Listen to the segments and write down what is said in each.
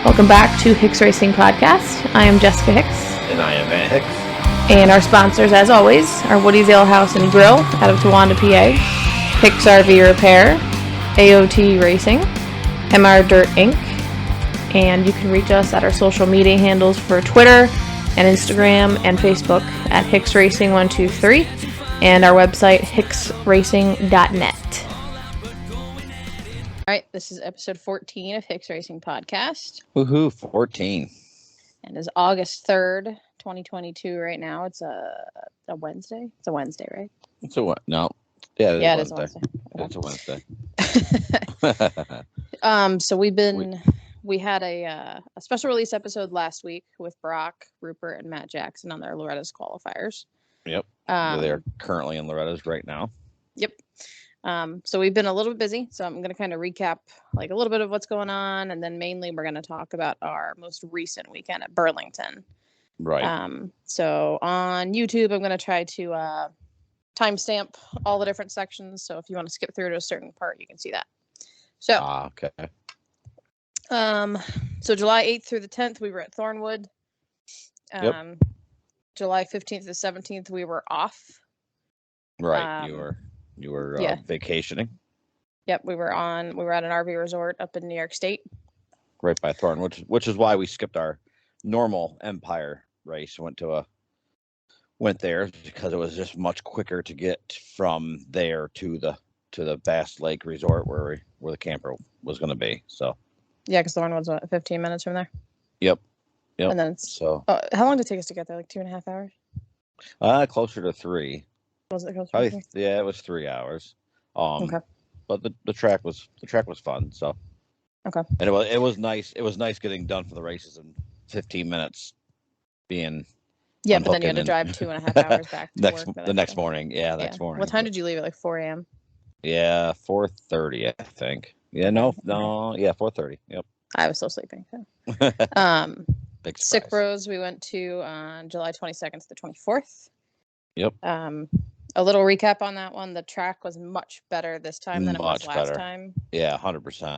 Welcome back to Hicks Racing Podcast. I am Jessica Hicks. And I am Matt Hicks. And our sponsors, as always, are Woody's Ale House and Grille out of Towanda, PA, Hicks RV Repair, AOT Racing, MR Dirt Inc., and you can reach us at our social media handles for Twitter and Instagram and Facebook at Hicks Racing 123 and our website hicksracing.net. All right, this is episode 14 of Hicks Racing Podcast. Woohoo, 14. And it's August 3rd, 2022 right now. It's a Wednesday. It's a Wednesday, right? It's a what? No. Yeah, it is Wednesday. It's a Wednesday. So we had a special release episode last week with Brock, Rupert, and Matt Jackson on their Loretta's qualifiers. Yep. They're currently in Loretta's right now. Yep. So we've been a little bit busy, so I'm going to kind of recap like a little bit of what's going on, and then mainly we're going to talk about our most recent weekend at Burlington. Right. So on YouTube, I'm going to try to timestamp all the different sections, so if you want to skip through to a certain part, you can see that. So, okay. So July 8th through the 10th, we were at Thornwood. Yep. July 15th to 17th, we were off. Right. You were vacationing. Yep, we were at an RV resort up in New York State. Right by Thornwood, which is why we skipped our normal Empire race. Went there because it was just much quicker to get from there to the Bass Lake Resort where the camper was going to be. So. Yeah, because Thornwood's 15 minutes from there. Yep. And then how long did it take us to get there? Like 2.5 hours? Closer to 3. Was it closer? Probably, yeah, it was 3 hours. Okay. But the track was fun. So. Okay. And it was nice. It was nice getting done for the races in 15 minutes. Yeah, but then you had to drive 2.5 hours back to work the next morning. Yeah, next morning. What time did you leave at? Like 4 a.m. Yeah, 4:30, I think. Yeah, no, yeah, 4:30. Yep. I was still sleeping. So. Big surprise. Sick Bros we went to on July 22nd to the 24th. Yep. A little recap on that one. The track was much better this time than it was last time. Yeah, 100%.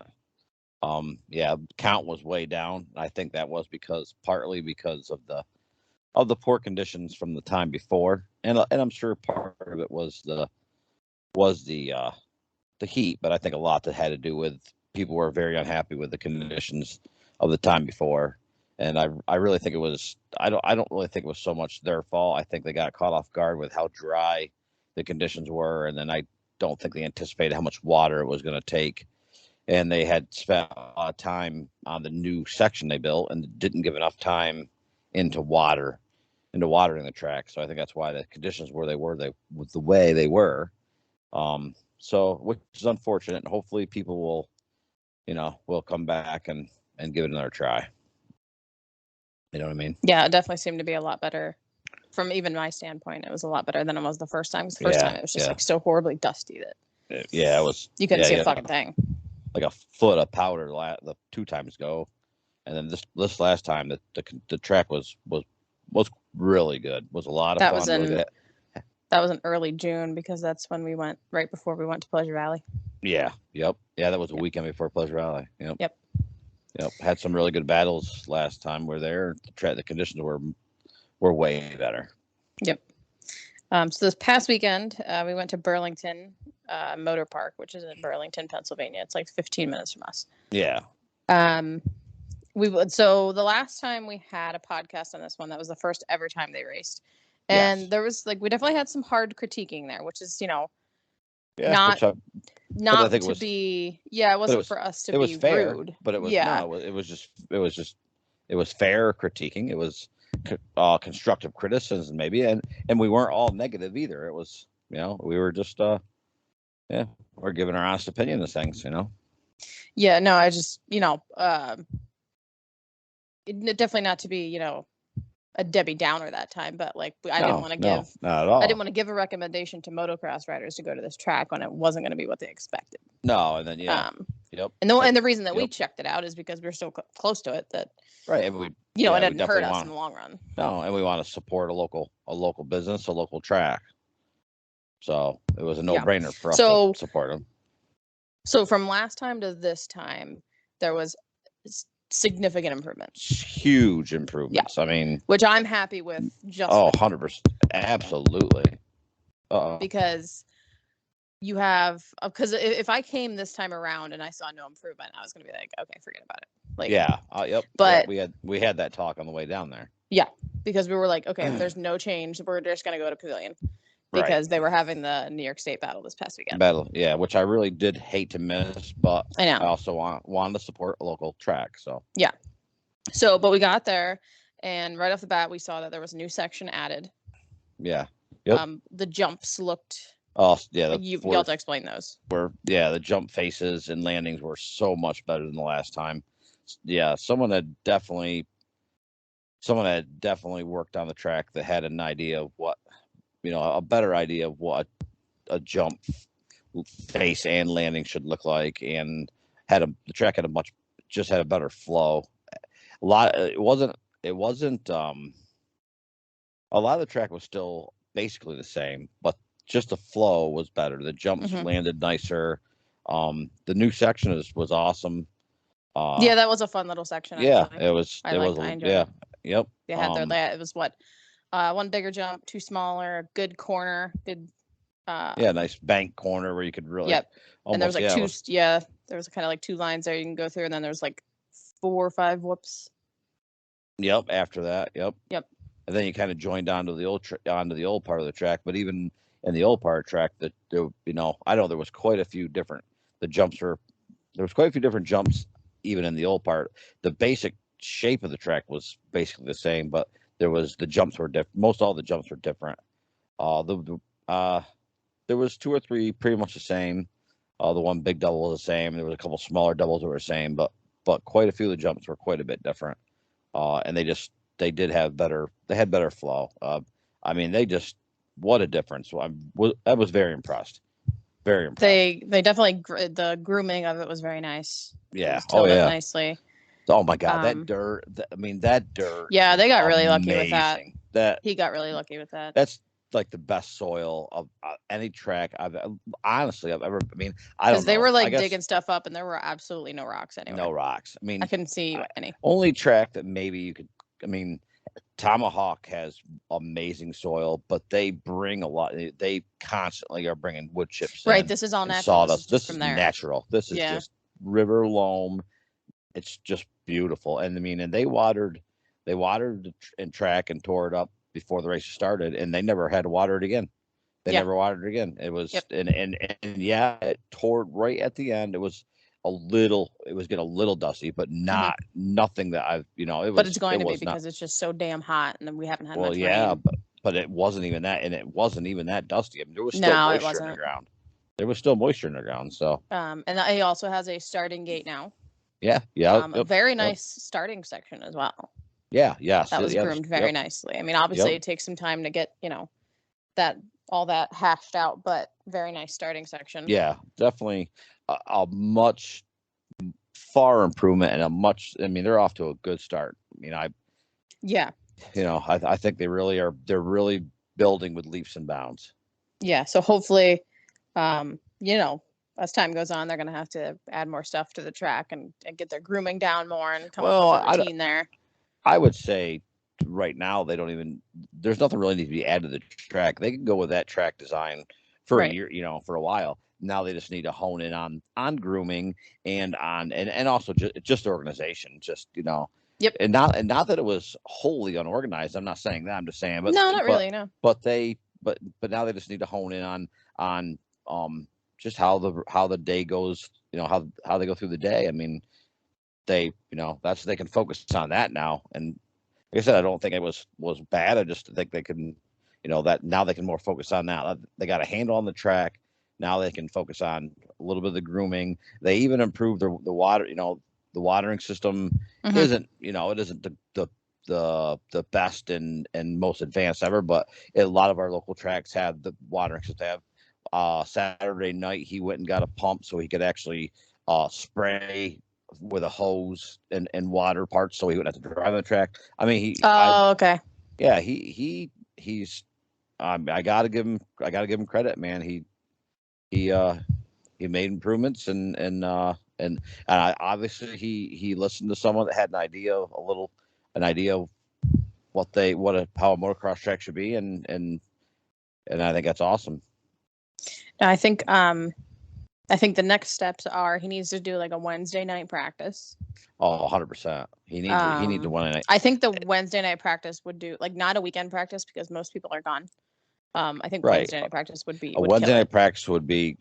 Yeah, count was way down. I think that was partly because of the poor conditions from the time before, and I'm sure part of it was the heat, but I think a lot that had to do with people were very unhappy with the conditions of the time before. And I really think it was, I don't really think it was so much their fault. I think they got caught off guard with how dry the conditions were. And then I don't think they anticipated how much water it was going to take. And they had spent a lot of time on the new section they built and didn't give enough time into watering the track. So I think that's why the conditions were the way they were. So which is unfortunate. And hopefully people will come back and give it another try. You know what I mean? Yeah, it definitely seemed to be a lot better from even my standpoint. It was a lot better than it was the first time. Because the first time it was just like so horribly dusty that it was. You couldn't see a fucking thing. Like a foot of powder the 2 times ago, and then this last time the track was really good. Was a lot of fun. That was in early June because that's when we went right before we went to Pleasure Valley. Yeah. Yep. Yeah, that was a weekend before Pleasure Valley. Yep. Yep. Had some really good battles last time we're there. The conditions were way better. Yep. So this past weekend, we went to Burlington Motor Park, which is in Burlington, Pennsylvania. It's like 15 minutes from us. Yeah. So the last time we had a podcast on this one, that was the first ever time they raced. And there was we definitely had some hard critiquing there, which is, not to be, it wasn't for us to be fair, rude. But it was, it was fair critiquing. It was constructive criticism maybe. And we weren't all negative either. It was, we were just, we're giving our honest opinion of things, Yeah, no, I just, definitely not to be, a Debbie Downer that time, but I didn't want to give not at all. I didn't want to give a recommendation to motocross riders to go to this track when it wasn't going to be what they expected. No, and then yep. And the reason that we checked it out is because we're so close to it that right, and we it didn't hurt us in the long run. No, and we want to support a local business, a local track. So it was a no-brainer for us to support them. So from last time to this time, there was significant improvements. Huge improvements. Yeah. I mean, which I'm happy with. Just 100%, absolutely. Because you have, because if I came this time around and I saw no improvement, I was going to be like, okay, forget about it. Like, yeah, yep. But we had that talk on the way down there. Yeah, because we were like, okay, if there's no change, we're just going to go to Pavilion because they were having the New York State battle this past weekend. Yeah, which I really did hate to miss, but I know. I also wanted to support a local track. So yeah. So, but we got there, and right off the bat, we saw that there was a new section added. Yeah. Yep. The jumps looked. Oh yeah. You have to explain those. The jump faces and landings were so much better than the last time. Yeah, someone had definitely worked on the track that had an idea of what, a better idea of what a jump face and landing should look like, and the track had a better flow. A lot of the track was still basically the same, but just the flow was better. The jumps landed nicer. The new section was awesome. Yeah, that was a fun little section. Yeah, actually. I enjoyed it. Yep. They had it was one bigger jump, two smaller, good corner, good. Nice bank corner where you could really. Yep. And there was like there was kind of like two lines there you can go through, and then there was like 4 or 5 whoops. Yep. After that, yep. Yep. And then you kind of joined onto the old part of the track, but even in the old part of the track, I know there was quite a few different. There was quite a few different jumps even in the old part. The basic shape of the track was basically the same, but the jumps were different. Most all the jumps were different. There was 2 or 3 pretty much the same. The one big double was the same. There was a couple smaller doubles that were the same, but quite a few of the jumps were quite a bit different. And they had better flow. I mean, what a difference. I was very impressed. Very impressed. They definitely, the grooming of it was very nice. Yeah. Nicely. Oh my God, that dirt. That dirt. Yeah, they got really lucky with that. He got really lucky with that. That's like the best soil of any track I've ever. I don't know. Because they were digging stuff up, and there were absolutely no rocks anywhere. No rocks. I couldn't see any. Only track that maybe you could. Tomahawk has amazing soil, but they bring a lot. They constantly are bringing wood chips. Right. This is all natural. Sawdust. This is natural. This is just river loam. It's just beautiful. And and they watered the track and tore it up before the race started, and they never had to water it again. They never watered it again. It was it tore right at the end. It was getting a little dusty, but nothing that I've but it's going to be because it's just so damn hot, and we haven't had much rain. But it wasn't even that, and it wasn't even that dusty. There was still moisture in the ground. There was still moisture in the ground. So and he also has a starting gate now. Yeah. A very nice starting section as well. Yeah. Yes. That was groomed very nicely. Obviously it takes some time to get all that hashed out, but very nice starting section. Yeah, definitely a much far improvement and they're off to a good start. I think they really are. They're really building with leaps and bounds. Yeah. So hopefully, as time goes on, they're going to have to add more stuff to the track and get their grooming down more and come up with a routine there. I would say right now there's nothing really needs to be added to the track. They can go with that track design for a year, for a while. Now they just need to hone in on grooming and also just organization, Yep. And not that it was wholly unorganized. I'm not saying that. I'm just saying, but no, not really, no. But now they just need to hone in on just how the day goes. How they go through the day. They they can focus on that now. And like I said, I don't think it was bad. I just think they can, that now they can more focus on that. They got a handle on the track. Now they can focus on a little bit of the grooming. They even improved the water. The watering system isn't, it isn't the best and most advanced ever, but a lot of our local tracks have the watering system. Saturday night, he went and got a pump so he could actually spray with a hose and water parts, so he wouldn't have to drive on the track. Okay. Yeah, he's. I gotta give him credit, man. He made improvements and and obviously he listened to someone that had an idea of how a motocross track should be, and I think that's awesome. I think the next steps are he needs to do like a Wednesday night practice. Oh, 100%. He needs a Wednesday night. I think the Wednesday night practice would do, like, not a weekend practice because most people are gone. I think Wednesday night practice would be a Wednesday night practice would be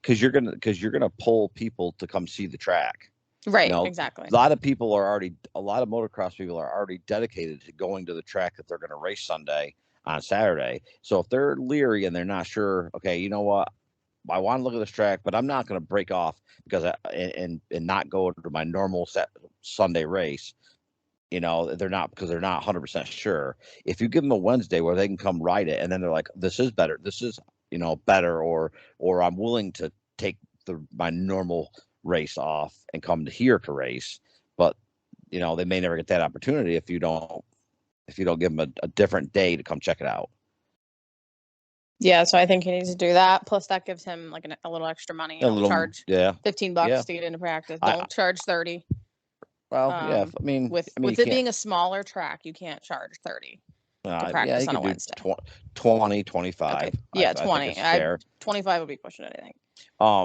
because you're gonna pull people to come see the track. Right, exactly. A lot of motocross people are already dedicated to going to the track that they're going to race Sunday on Saturday. So if they're leery and they're not sure, okay, you know what, I want to look at this track, but I'm not going to break off because and not go to my normal Sunday race. They're not 100% sure. If you give them a Wednesday where they can come ride it, and then they're like, this is better. This is, better, or I'm willing to take my normal race off and come to here to race. But, they may never get that opportunity if you don't give them a different day to come check it out. Yeah, so I think he needs to do that. Plus, that gives him like a little extra money. Charge $15 to get into practice. Don't charge $30. Well, yeah. I mean, with it being a smaller track, you can't charge $30 to practice on a Wednesday. 20, 25. Okay. Yeah, 20. 25 would be pushing it, I think.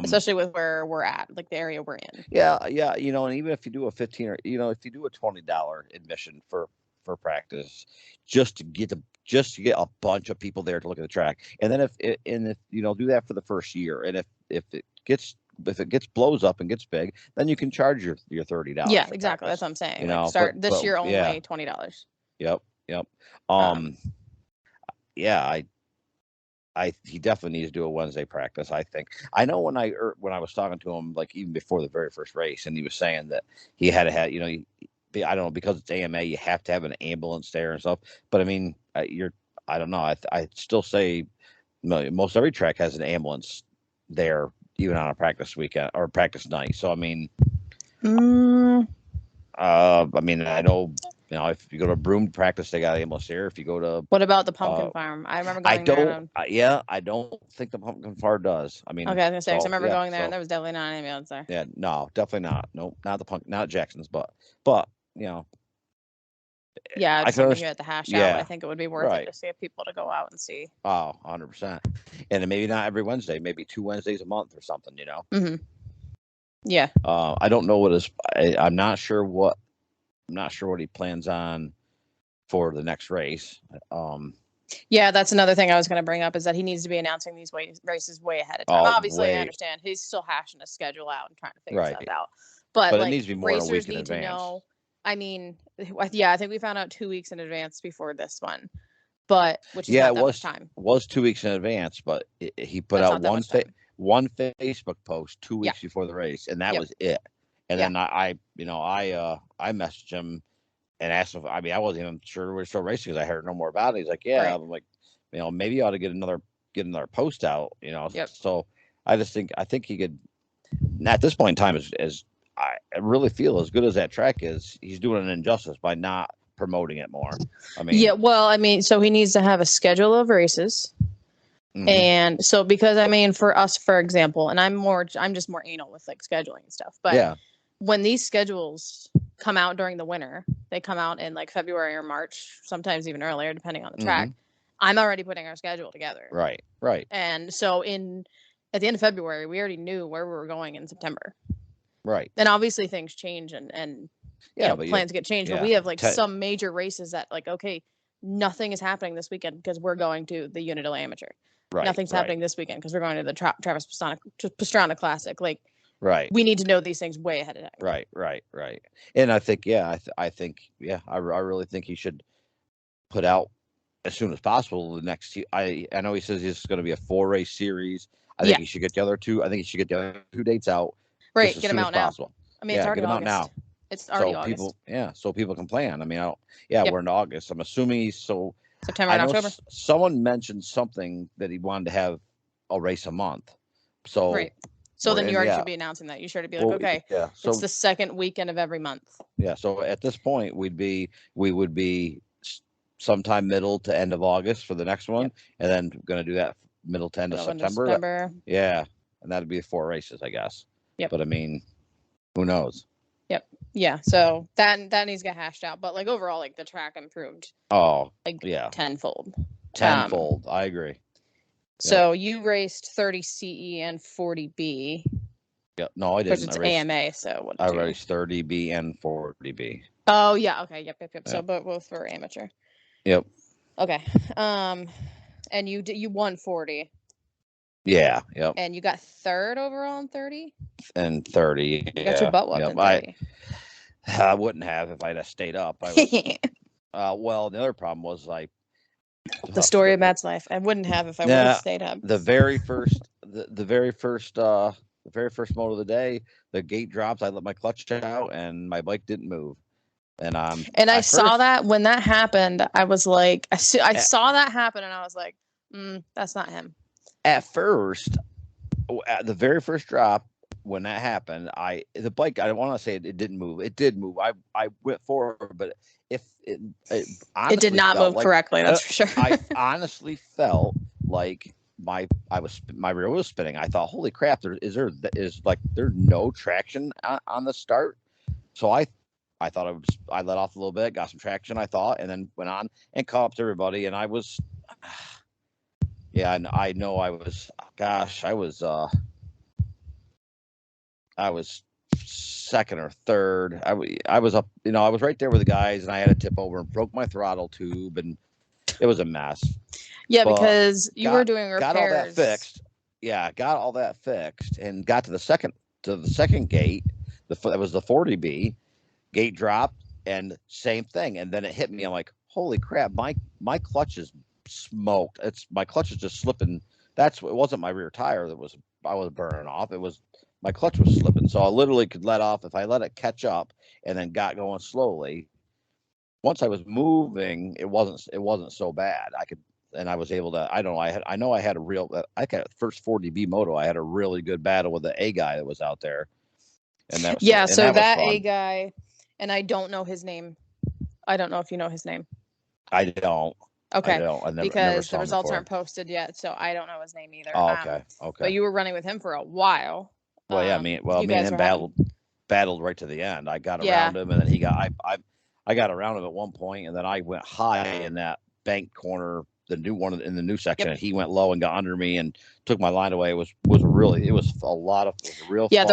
Especially with where we're at, like the area we're in. Yeah. And even if you do a $15 or if you do a $20 admission for practice, just to get a bunch of people there to look at the track, and then if do that for the first year, and if it blows up and gets big, then you can charge your $30. Yeah, exactly. That's what I'm saying. Start this year only $20. Yep. He definitely needs to do a Wednesday practice. I think. I know when I was talking to him, like even before the very first race, and he was saying that he had to have, I don't know, because it's AMA, you have to have an ambulance there and stuff. But I mean, I don't know. I still say most every track has an ambulance there, even on a practice weekend or practice night. So I mean, I know, if you go to Broome practice, they got an ambulance there. If you go to what about the Pumpkin Farm? I remember going there. I don't think the Pumpkin Farm does. I mean, okay, I was gonna say, 'cause I remember going there, and there was definitely not an ambulance there. Yeah, no, definitely not. Nope, not Jackson's, but yeah, I can at the hash out. I think it would be worth it just to get people to go out and see. Oh, 100%. And maybe not every Wednesday, maybe 2 Wednesdays a month or something, Mm-hmm. Yeah. I don't know I'm not sure what he plans on for the next race. Yeah, that's another thing I was going to bring up, is that he needs to be announcing these races way ahead of time. Obviously, I understand he's still hashing his schedule out and trying to figure stuff out. But it needs to be more than a week in advance. To know. I mean, I think we found out 2 weeks in advance before this one, which is not that much time. It was 2 weeks in advance, but he put out one Facebook post 2 weeks before the race, and that was it. And then I messaged him and asked him. I mean, I wasn't even sure we're still racing because I heard no more about it. He's like, yeah. I'm like, maybe you ought to get another post out. So I think he could. At this point in time, as I really feel, as good as that track is, he's doing an injustice by not promoting it more. I mean, so he needs to have a schedule of races. Mm-hmm. And so, because for us, for example, and I'm just more anal with like scheduling and stuff, but when these schedules come out during the winter, they come out in like February or March, sometimes even earlier, depending on the track. Mm-hmm. I'm already putting our schedule together. Right. And so at the end of February, we already knew where we were going in September. Right. And obviously things change and plans get changed, but we have like some major races that like, okay, nothing is happening this weekend because we're going to the Untitled Amateur. Right. Nothing's happening this weekend because we're going to the Travis Pastrana Classic. Like, we need to know these things way ahead of time. Right. And I think, I really think he should put out as soon as possible the next. I know he says it's going to be a 4-race series. I think he should get the other two. I think he should get the other 2 dates out. Right, get them out now. Possible. I mean, it's already August. Out now. It's already August. So people can plan. I mean, we're in August. I'm assuming September and October. Someone mentioned something that he wanted to have a race a month. So So then you already should be announcing that. You should be like, so it's the second weekend of every month. Yeah. So at this point, we would be sometime middle to end of August for the next one, and then going to do that middle to end of September. September. Yeah, and that'd be 4 races, I guess. Yep. But I mean, who knows? Yep. Yeah. So that needs to get hashed out. But like overall, like the track improved. Oh, like yeah. tenfold. Tenfold. I agree. So you raced 30 CE and 40B. Yep. No, I didn't. It's AMA. So what? I raced 30B and 40B. Oh yeah. Okay. Yep. So both were amateur. Yep. Okay. And you won 40. Yeah. Yep. And you got third overall in 30. And 30. You got your butt whooped in 30. I wouldn't have if I'd have stayed up. I was, well, the other problem was like the story of Matt's life. I wouldn't have if I would have stayed up. The very first moto of the day, the gate drops. I let my clutch out, and my bike didn't move. And I saw that when that happened. I was like, I saw that happen, and I was like, that's not him. At first, at the very first drop, when that happened, the bike, I don't want to say it didn't move. It did move. I went forward, but if it did not move correctly, that's for sure. I honestly felt like my rear was spinning. I thought, holy crap, there's no traction on the start. So I thought I let off a little bit, got some traction, I thought, and then went on and caught up to everybody. And I was, yeah, and I know I was second or third. I was up, I was right there with the guys, and I had to tip over and broke my throttle tube, and it was a mess. Yeah, because you were doing repairs. Got all that fixed. Yeah, got all that fixed, and got to the second gate. That was the 40B. Gate dropped, and same thing. And then it hit me. I'm like, holy crap! My clutch is smoked. My clutch is just slipping. It wasn't my rear tire I was burning off. It was my clutch was slipping. So I literally could let off if I let it catch up, and then got going slowly. Once I was moving, it wasn't so bad. I was able to. I don't know. I had the first 40B moto. I had a really good battle with the A guy that was out there. And that A guy, and I don't know his name. I don't know if you know his name. I don't. Okay. I don't. Because the results aren't posted yet, so I don't know his name either. Oh, okay. Okay. But you were running with him for a while. Well, yeah. Me and him battled right to the end. I got around him, and then I got around him at one point, and then I went high in that bank corner, the new one in the new section, and he went low and got under me and took my line away. It was a real yeah.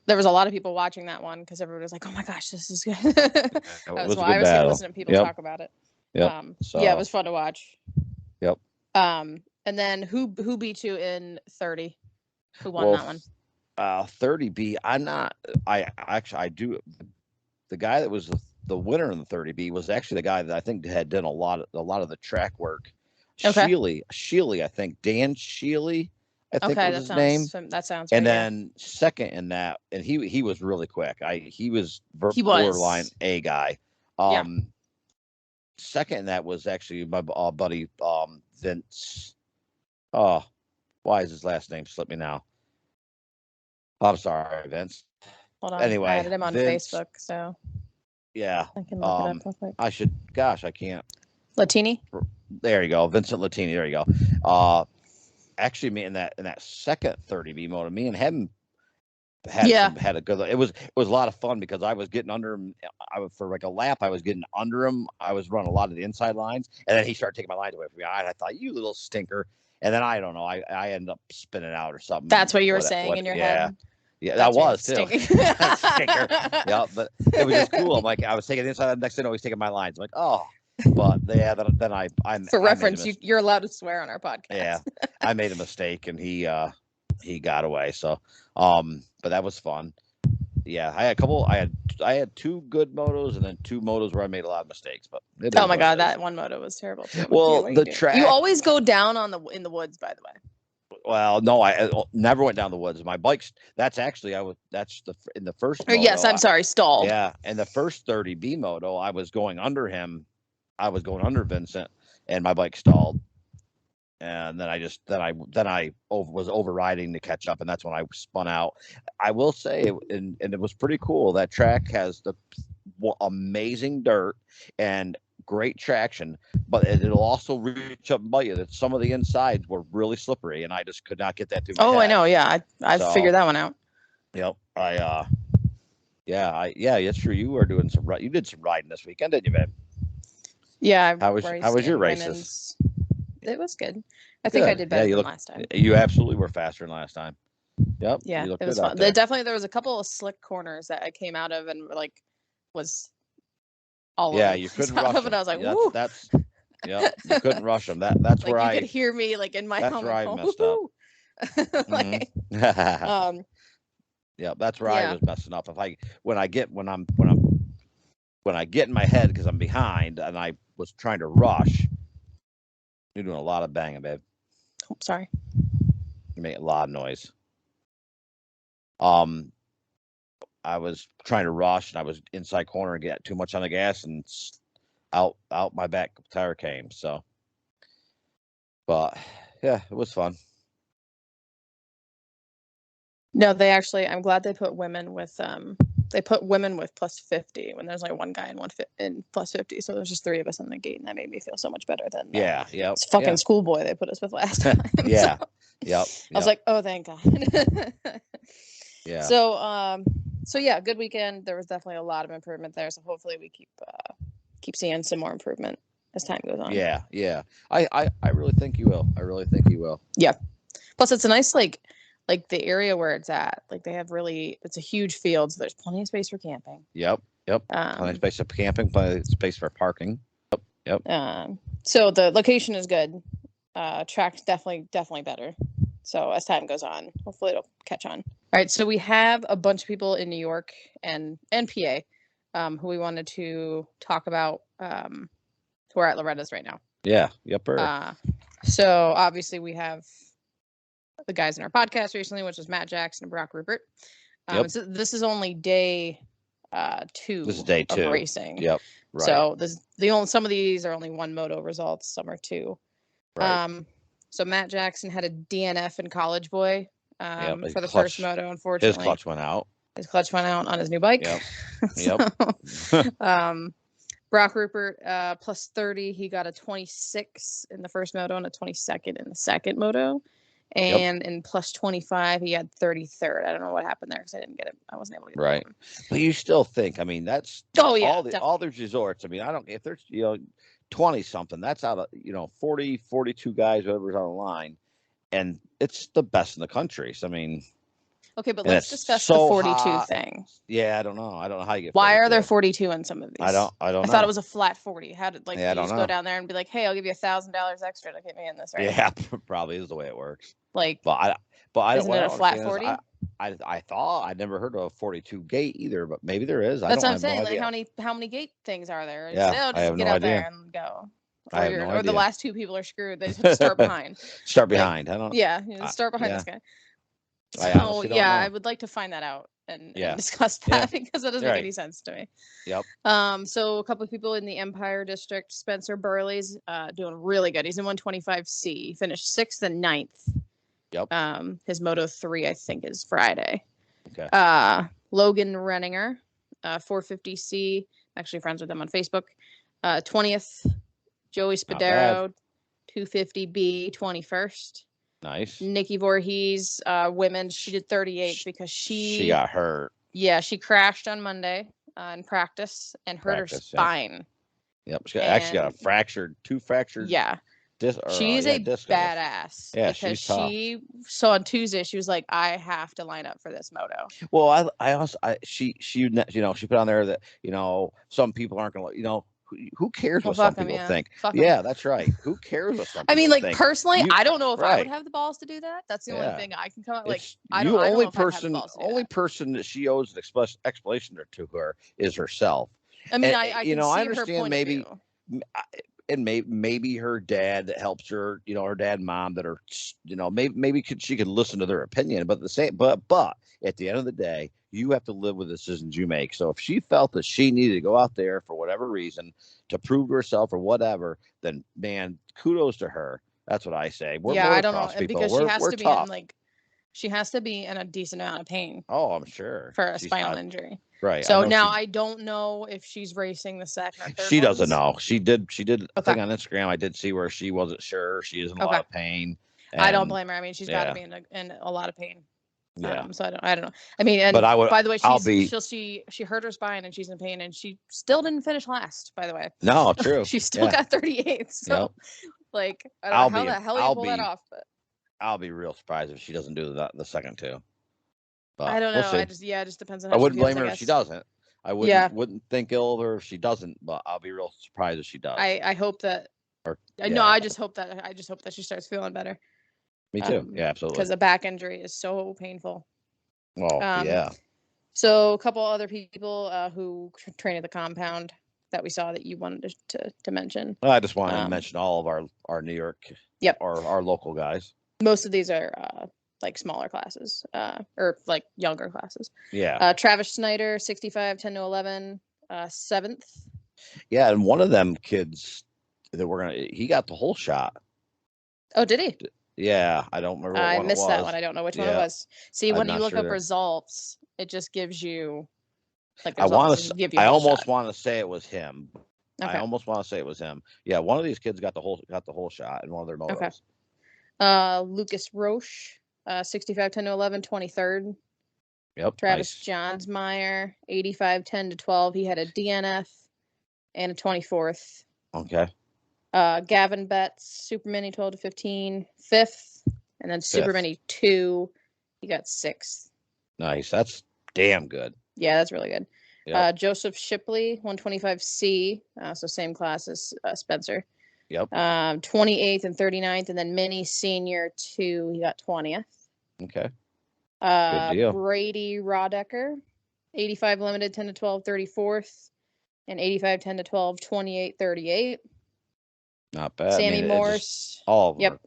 There was a lot of people watching that one because everybody was like, "Oh my gosh, this is good." That was why I was listening to people talk about it. Yep. Yeah, it was fun to watch. Yep. And then who beat you in 30? Who won that one? 30B. I do. The guy that was the winner in the 30B was actually the guy that I think had done a lot of the track work. Okay. Sheely, I think Dan Sheely. I think was his name. That sounds. And then second in that, and he was really quick. He was borderline A guy. Second in that was actually my buddy Vince. Oh, why is his last name slip me now? I'm sorry, Vince. Hold on. Anyway, I added him on Facebook, so yeah, I can look it up real quick. I should. Gosh, I can't. Latini. There you go, Vincent Latini. There you go. Actually, me in that second 30B moto, me and him had a good. It was a lot of fun because I was getting under him. For like a lap, I was getting under him. I was running a lot of the inside lines, and then he started taking my lines away from me. I thought, you little stinker. And then I don't know. I ended up spinning out or something. That's what you were saying in your head. Yeah, that was too. Stinker. Yeah, but it was just cool. I'm like, I was taking the inside. Next thing I was taking my lines. I'm like, oh. But yeah, then I'm for reference, you're allowed to swear on our podcast. Yeah, I made a mistake, and he got away. So, but that was fun. Yeah, I had two good motos, and then two motos where I made a lot of mistakes. But oh my god, that one moto was terrible too. Well, the track. You always go down in the woods, by the way. Well, no, I never went down the woods. My bike's. That's actually in the first. Moto, yes, I'm sorry, stalled. Yeah, in the first 30B moto, I was going under him. I was going under Vincent, and my bike stalled. And then I was overriding to catch up, and that's when I spun out. I will say, and it was pretty cool. That track has the amazing dirt and great traction, but it'll also reach up and bite you. That some of the insides were really slippery, and I just could not get that through my head. I know. Yeah, I figured that one out. Yep. Yeah, it's true. You were doing you did some riding this weekend, didn't you, babe? Yeah, How raced was your in races? women's. It was good. I think I Good. did Yeah, better than last time. you absolutely were faster than last time. Yep. Yeah, You looked it was good fun. out there. There was a couple of slick corners that I came out of and like was all Yeah, over the you place couldn't out rush of it. them. I was like, woo. Yep. You couldn't rush them. That's Like where you could hear me like in my that's where helmet I going, messed up. like, Mm-hmm. Yeah, that's where I yeah. was messing up. When I get in my head because I'm behind and I was trying to rush, you're doing a lot of banging, babe. Oh, sorry. You make a lot of noise. I was trying to rush and I was inside corner and get too much on the gas and out my back tire came. So, but yeah, it was fun. No, I'm glad they put women with plus 50 when there's like one guy in plus 50. So there's just 3 of us on the gate, and that made me feel so much better than this fucking schoolboy they put us with last time. Yeah. So, Yep. I was like, oh, thank God. Yeah. So yeah, good weekend. There was definitely a lot of improvement there. So hopefully we keep seeing some more improvement as time goes on. Yeah. Yeah. I really think you will. Yeah. Plus, it's a nice like the area where it's at. Like they have it's a huge field, so there's plenty of space for camping. Yep. Plenty of space for camping, plenty of space for parking. Yep. So the location is good. Track's definitely better. So as time goes on, hopefully it'll catch on. All right, so we have a bunch of people in New York and PA who we wanted to talk about who are at Loretta's right now. Yeah. Yep. So obviously we have the guys in our podcast recently, which was Matt Jackson and Brock Rupert. So this is only day 2. This is day 2 of racing. Yep. Right. So some of these are only 1 moto results, some are 2. Right. So Matt Jackson had a DNF in College Boy for the first moto. Unfortunately, his clutch went out. On his new bike. Yep. Brock Rupert plus 30. He got a 26 in the first moto and a 22nd in the second moto. And in plus 25, he had 33rd. I don't know what happened there because I didn't get it. I wasn't able to get it. Right. But you still think, I mean, that's all these resorts. I mean, I don't, if there's, 20 something, that's out of, 40, 42 guys, whatever's on the line. And it's the best in the country. So, I mean. Okay, but let's discuss the 42 thing. Yeah, I don't know how you get 42. Why are there 42 in some of these? I don't know. I thought it was a flat 40. How did you just know. go down there and be like, hey, I'll give you $1,000 extra to get me in this, right? Yeah, probably is the way it works. Like, but I isn't it a flat 40? I thought I'd never heard of a 42 gate either, but maybe there is. That's what I'm saying. Like, how many gate things are there? Yeah, I have no idea. There and go. I have no idea. Or the last 2 people are screwed. They just have to start behind. Start behind. I don't. Yeah, start behind this guy. So I honestly don't know. I would like to find that out and discuss that because it doesn't make any sense to me. Yep. So a couple of people in the Empire District, Spencer Burley's doing really good. He's in 125C. He finished 6th and 9th. Yep. His Moto 3, I think, is Friday. Okay. Logan Renninger, 450C. Actually friends with them on Facebook. 20th. Joey Spadaro, 250B, 21st. Nice. Nikki Voorhees, women, she did 38th because she got hurt. Yeah, she crashed on Monday in practice and hurt her spine. Yep. She actually got two fractured. Yeah. She's a badass. Yeah, because she's tough. she saw on Tuesday, she was like, I have to line up for this moto. Well, she put on there that, some people aren't going to, who cares what some people think? Yeah, that's right. Who cares what some people think? I mean, personally, I don't know if I would have the balls to do that. That's the only thing I can come up like. Only person that she owes an explanation to her is herself. I mean, I can see I understand her point maybe, of view. And maybe her dad that helps her, her dad and mom that are, maybe she could listen to their opinion, but but at the end of the day, you have to live with the decisions you make. So if she felt that she needed to go out there for whatever reason to prove to herself or whatever, then man, kudos to her. That's what I say. I don't know because she has to be in a decent amount of pain. Oh, I'm sure. For a spinal injury. Right. So now I don't know if she's racing the second or third. She doesn't know. She did a thing on Instagram. I did see where she wasn't sure. She is in a lot of pain. I don't blame her. I mean, she's got to be in a lot of pain. Yeah. So I don't know. I mean, and But I would. by the way, I'll be. she hurt her spine and she's in pain and she still didn't finish last. By the way, No, true. she still Yeah. got 38th. So Yep. like, I don't know how the hell you pull that off, but I'll be real surprised if she doesn't do the second two. But I don't we'll know. see. It just depends on how I she wouldn't feels, blame her I if she guess. doesn't. I wouldn't think ill of her if she doesn't, but I'll be real surprised if she does. I hope that. Or, No, I just hope that she starts feeling better. Me too. Yeah, absolutely. Because a back injury is so painful. Well, yeah. So a couple other people who train at the compound that we saw that you wanted to mention. Well, I just wanted to mention all of our New York, our local guys. Most of these are like smaller classes, or like younger classes. Yeah. Travis Snyder, 65, 10 to 11, 7th. Yeah, and one of them kids that he got the whole shot. Oh, did he? Yeah, I don't remember what one it was. I missed that one. I don't know which one it was. See, when you look up results, it just gives you like the results. I almost want to say it was him. Okay. I almost want to say it was him. Yeah, one of these kids got the whole shot in one of their motos. Okay. Lucas Roche, 65, 10 to 11, 23rd. Yep. Travis Johnsmeyer, 85, 10 to 12. He had a DNF and a 24th. Okay. Gavin Betts, Super Mini 12 to 15, 5th. And then Super Mini 2, he got 6th. Nice. That's damn good. Yeah, that's really good. Yep. Joseph Shipley, 125C, so same class as Spencer. Yep. 28th and 39th, and then Mini Senior 2, he got 20th. Okay. Good deal. Brady Rodecker, 85 limited, 10 to 12, 34th, and 85, 10 to 12, 28, 38. Not bad. Sammy Morse. All of them. Yep.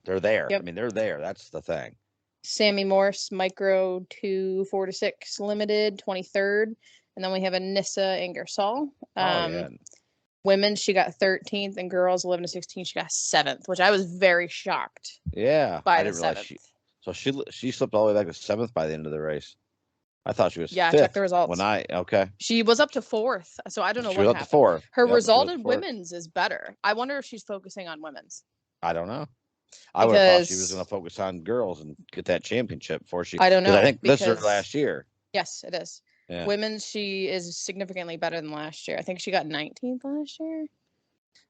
They're there. Yep. I mean, they're there. That's the thing. Sammy Morse, Micro 2, 4 to 6 limited, 23rd. And then we have Anissa Ingersoll. Women, she got 13th, and girls 11 to 16, she got 7th, which I was very shocked. Yeah. By the 7th. So she slipped all the way back to 7th by the end of the race. I thought she was 5th. Check the results. Okay. She was up to 4th, so I don't know what happened. She was up to 4th. Her result in women's is better. I wonder if she's focusing on women's. I don't know. I would have thought she was going to focus on girls and get that championship before she. I don't know. I think this is her last year. Yes, it is. Yeah. Women's, she is significantly better than last year. I think she got 19th last year.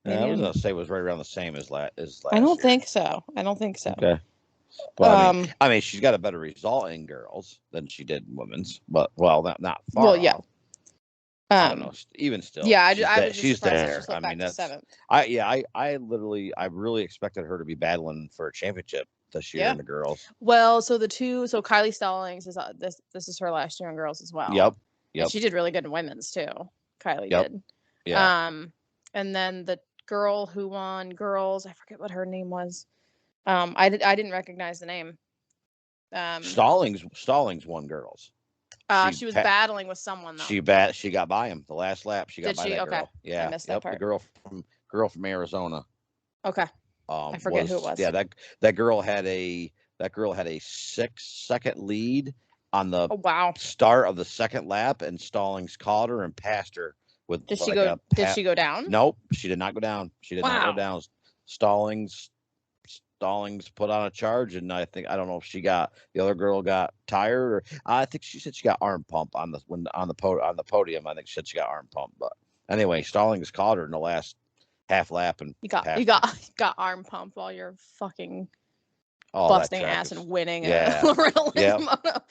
Yeah, I was going to say it was right around the same as last I don't think so. Okay. Well, I mean, she's got a better result in girls than she did in women's, but not far. Well, yeah. I don't know. Even still, yeah, I was she's there. I mean, that's 7th. I really expected her to be battling for a championship this year in the girls. Well, so Kylie Stallings is this is her last year in girls as well. Yep. And she did really good in women's too. Kylie did. Yeah. And then the girl who won girls, I forget what her name was. I didn't recognize the name. Stallings won girls. She was battling with someone though. She got by him the last lap. She got by that girl. Yeah, I missed that part. The girl from Arizona. Okay. I forget who it was. Yeah, that girl had a 6-second lead on the start of the second lap, and Stallings caught her and passed her with. Did she go down? Nope, she did not go down. She did not go down. Stallings put on a charge, and I don't know if the other girl got tired, or I think she said she got arm pump on the podium. I think she said she got arm pump, but anyway, Stallings caught her in the last half lap, and you got arm pump while you're fucking busting ass and winning. Yeah, Loretta Lynn moto.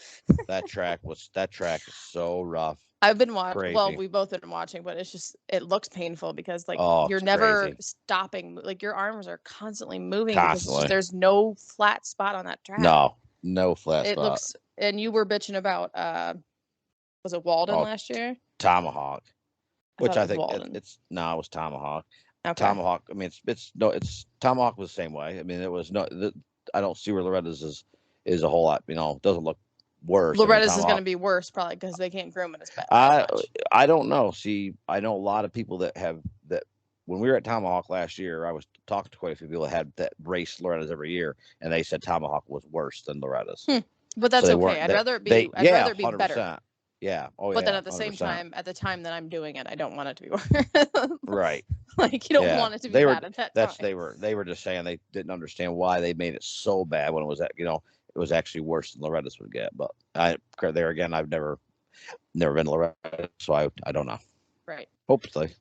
that track is so rough. I've been watching. Crazy. Well, we both have been watching, but it looks painful because you're never stopping. Like your arms are constantly moving because there's no flat spot on that track. No flat spot. It looks. And you were bitching about was it Walden last year? Tomahawk, which I think it was Tomahawk. Okay. Tomahawk. I mean, it's Tomahawk was the same way. I mean, it was I don't see where Loretta's is a whole lot. It doesn't look worse. Loretta's is going to be worse probably because they can't groom it as bad. I don't know. See, I know a lot of people that when we were at Tomahawk last year, I was talking to quite a few people that race Loretta's every year, and they said Tomahawk was worse than Loretta's. But that's okay. I'd rather it be 100%. Better. Yeah. But then at the same time, at the time that I'm doing it, I don't want it to be worse. Right. Like you don't want it to be bad at that time. They were just saying they didn't understand why they made it so bad when it was it was actually worse than Loretta's would get. But there again, I've never been to Loretta, so I don't know. Right. Hopefully.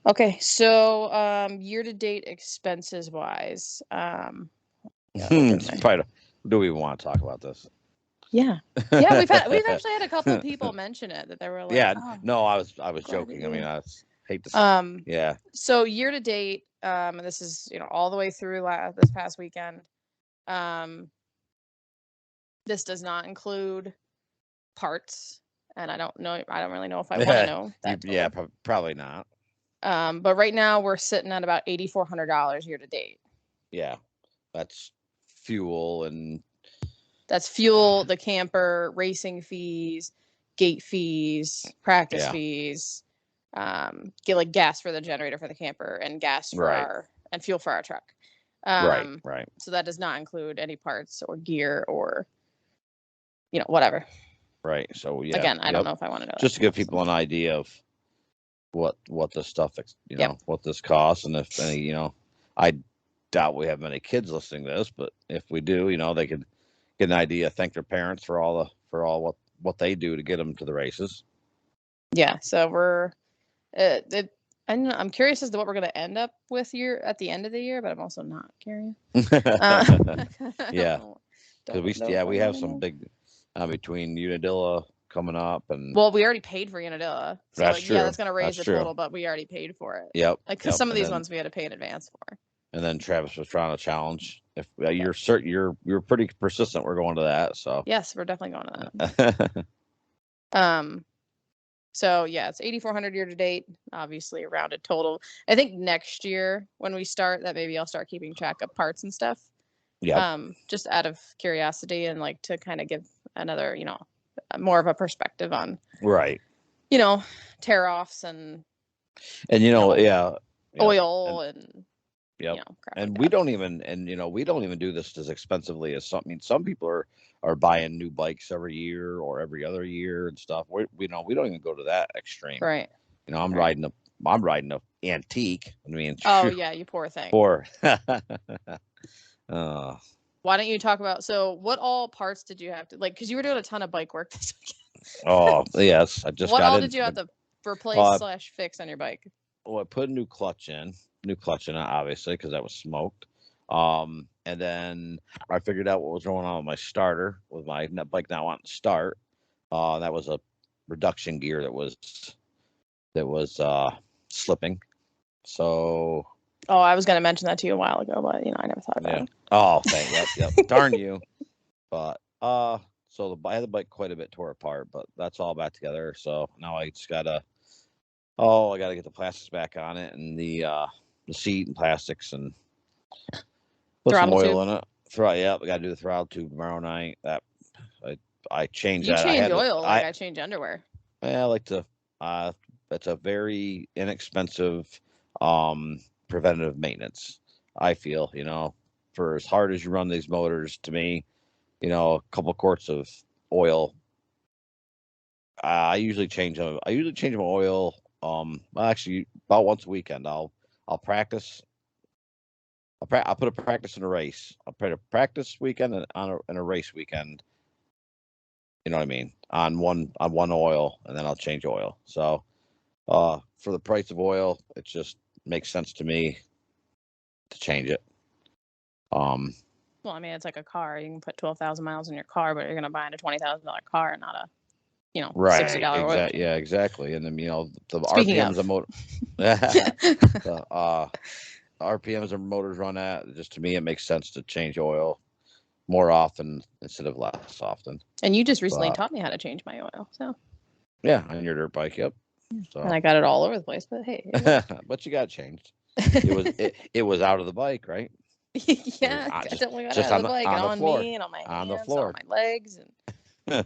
Okay, so year-to-date expenses wise, Probably, do we want to talk about this? Yeah, we've actually had a couple of people mention it, that they were like, yeah, oh, no, I was joking. I mean, I hate to. Yeah. So year-to-date, and this is all the way through this past weekend. This does not include parts, and I don't really know if I want to know that. Yeah, probably not. But right now we're sitting at about $8,400 year to date. Yeah, that's fuel, the camper, racing fees, gate fees, practice fees, get like gas for the generator for the camper, and gas for and fuel for our truck. Right. So that does not include any parts or gear or whatever. Right. So yeah. Again, I don't know if I want to know. Just to give people an idea of what this stuff, what this costs, and if any, I doubt we have many kids listening to this, but if we do, they could get an idea, thank their parents for all what they do to get them to the races. Yeah. So we're, I'm curious as to what we're going to end up with at the end of the year, but I'm also not curious. Yeah. Because we have some big between Unadilla coming up, and we already paid for Unadilla, so that's true. Yeah, that's going to raise the total, but we already paid for it. Yep. Because some of these ones we had to pay in advance for. And then Travis was trying to challenge. If you're certain, you're pretty persistent, we're going to that. So yes, we're definitely going to that. So yeah, it's 8,400 year to date. Obviously, a rounded total. I think next year when we start, that maybe I'll start keeping track of parts and stuff. Yeah. Just out of curiosity and like to kind of give another, more of a perspective on tear offs and oil and. Yep. And we don't even do this as expensively as some people are buying new bikes every year or every other year and stuff. We don't even go to that extreme. Right. I'm riding a antique. I mean, yeah, you poor thing. Poor. Why don't you talk about, so what all parts did you have to, like, because you were doing a ton of bike work this weekend. Oh, yes. I just what all did you have to replace / fix on your bike? Well, I put a new clutch in it, obviously, because that was smoked. And then I figured out what was going on with my starter, with my bike not wanting to start. That was a reduction gear that was slipping. So. Oh, I was going to mention that to you a while ago, but I never thought about it. Oh, yep. Darn you. But so I had the bike quite a bit tore apart, but that's all back together. So now I just gotta get the plastics back on it, and the seat and plastics, and put some oil in it. We gotta do the throttle tube tomorrow night. That I changed that. You change oil like I change underwear. Yeah, I like to. That's a very inexpensive preventative maintenance. I feel, for as hard as you run these motors, to me, a couple quarts of oil. I usually change them. I usually change my oil. Actually, about once a weekend. I'll practice. I'll put a practice in a race. I'll put a practice weekend and a race weekend. You know what I mean? On one oil, and then I'll change oil. So, for the price of oil, it just makes sense to me to change it. Well, I mean, it's like a car. You can put 12,000 miles in your car, but you're going to buy a $20,000 car and not a, $60 oil. Yeah, exactly. And then the Speaking RPMs of. the RPMs and motors run at, just to me, it makes sense to change oil more often instead of less often. And you just recently taught me how to change my oil, so. Yeah, on your dirt bike, yep. So. And I got it all over the place, but hey. But you got it changed. It was out of the bike, right? Yeah, I definitely got out of the bike, and on me, and on my hands, on my legs, and.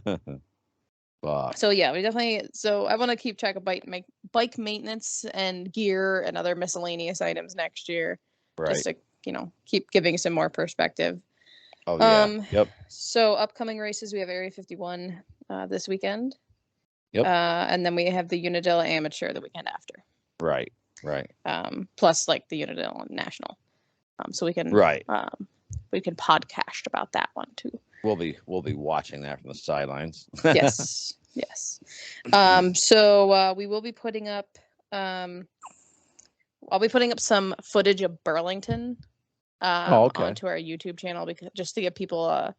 So yeah, so I want to keep track of bike maintenance and gear and other miscellaneous items next year, just to keep giving some more perspective. Oh yeah. Yep. So upcoming races, we have Area 51 this weekend. Yep. And then we have the Unadilla Amateur the weekend after. Right. Plus like the Unadilla National. So we can we can podcast about that one too. we'll be watching that from the sidelines. Yes. So we will be putting up. I'll be putting up some footage of Burlington onto our YouTube channel just to give people an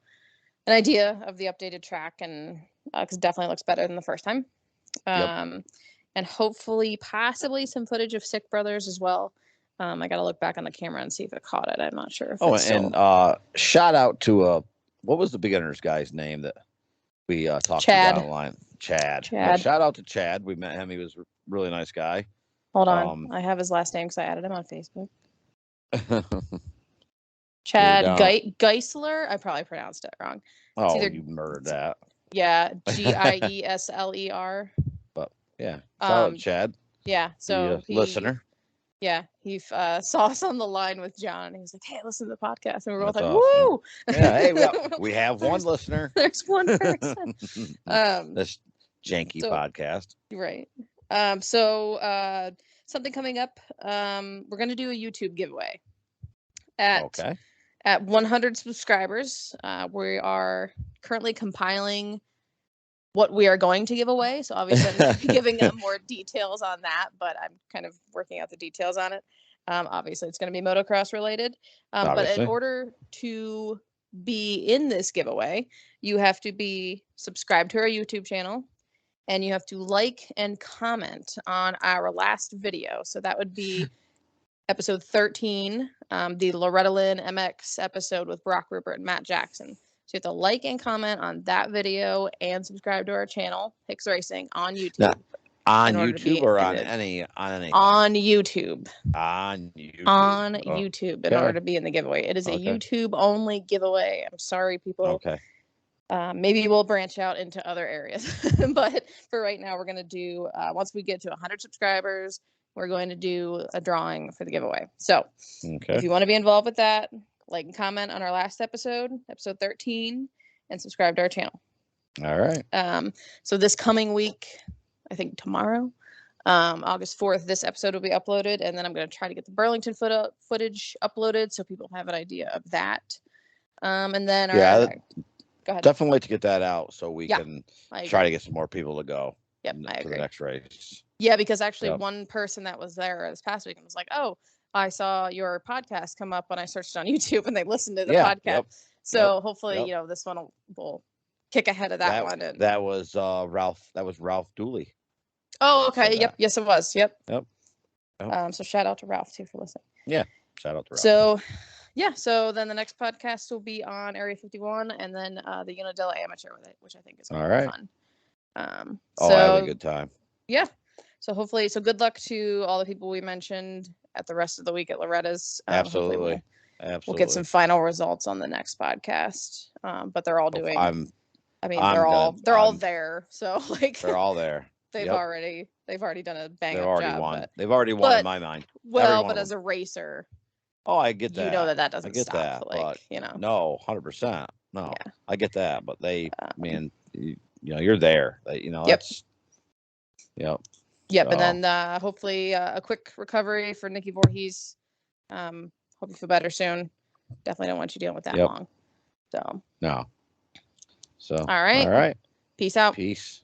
idea of the updated track, and because it definitely looks better than the first time. And hopefully, possibly some footage of Sick Brothers as well. I got to look back on the camera and see if it caught it. I'm not sure if it's still... shout out to what was the beginner's guy's name that we talked Chad. to down the line? Chad. Yeah, shout out to Chad. We met him. He was a really nice guy. Hold on. I have his last name because I added him on Facebook. Chad Geisler. I probably pronounced it wrong. You murdered that. Yeah, Giesler. But yeah, shout out to Chad. Yeah, so listener. Yeah, he saw us on the line with John. And he was like, "Hey, listen to the podcast," and we were both like, awesome. "Woo!" Yeah, hey, we have one listener. There's one person. This janky podcast. Right. So something coming up. We're gonna do a YouTube giveaway at 100 subscribers. We are currently compiling what we are going to give away. So obviously I'm not giving more details on that, but I'm kind of working out the details on it. Obviously it's going to be motocross related. But in order to be in this giveaway, you have to be subscribed to our YouTube channel, and you have to like and comment on our last video. So that would be episode 13, the Loretta Lynn MX episode with Brock Rupert and Matt Jackson. So you have to like and comment on that video and subscribe to our channel, Hicks Racing, on YouTube. Now, on YouTube or on anything? On YouTube. On YouTube. On YouTube in order to be in the giveaway. It is a YouTube only giveaway. I'm sorry, people. Okay. Maybe we'll branch out into other areas. But for right now, we're going to do, once we get to 100 subscribers, we're going to do a drawing for the giveaway. So if you want to be involved with that, like and comment on our last episode 13, and subscribe to our channel. All right. So this coming week, I think tomorrow, August 4th, this episode will be uploaded, and then I'm going to try to get the Burlington footage uploaded so people have an idea of that. And then go ahead. Definitely like to get that out so we can try to get some more people to go. Yep, I agree. For the next race. Yeah, because actually one person that was there this past weekend was like, "Oh, I saw your podcast come up when I searched on YouTube," and they listened to the podcast. So hopefully, this one will kick ahead of that one. And that was Ralph. That was Ralph Dooley. Oh, okay. Yep. Yes, it was. Yep. So shout out to Ralph too for listening. Yeah. Shout out to Ralph. So, so then the next podcast will be on Area 51, and then the Unadilla Amateur, which I think is going to be fun. I had a good time. Yeah. So hopefully, good luck to all the people we mentioned at the rest of the week at Loretta's. Absolutely. We'll get some final results on the next podcast. But they're all doing. They're all there. So they're all there. They've already done a bang up job. Won. They've already won in my mind. Well, but as a racer. Oh, I get that. You know that doesn't stop. That, but, No, 100%. No, I get that. But you're there. That's. Yep. Yep, so. And then hopefully a quick recovery for Nikki Voorhees. Hope you feel better soon. Definitely don't want you dealing with that long. So. No. So. All right. All right. Peace out. Peace.